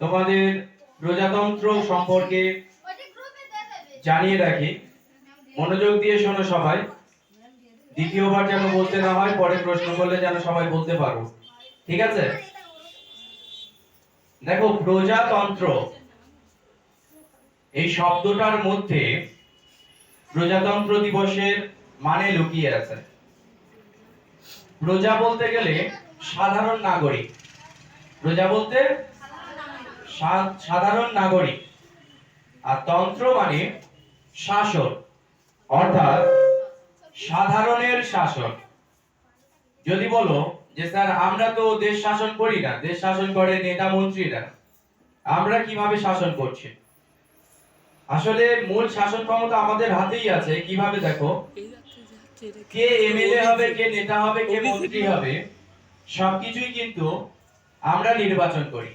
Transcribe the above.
তোমাদের প্রজাতন্ত্র সম্পর্কে জানিয়ে রাখি, মনোযোগ দিয়ে শোনো সবাই। দ্বিতীয়বার যেন বলতে না হয়, পরে প্রশ্ন করলে যেন সবাই বলতে পারো, ঠিক আছে? দেখো, প্রজাতন্ত্র এই শব্দটার মধ্যে প্রজাতন্ত্র দিবসের মানে লুকিয়ে আছে। প্রজা বলতে গেলে সাধারণ নাগরিক, প্রজা বলতে সাধারণ নাগরিক, আর তন্ত্র মানে শাসন, অর্থাৎ সাধারণের শাসন। যদি বলো যে স্যার আমরা তো দেশ শাসন করি না, দেশ শাসন করে নেতা মন্ত্রীরা, আমরা কিভাবে শাসন করছি? আসলে মূল শাসন ক্ষমতা আমাদের হাতেই আছে। কিভাবে দেখো, কে এমএলএ হবে, কে নেতা হবে, কে মন্ত্রী হবে, সবকিছুই কিন্তু আমরা নির্বাচন করি।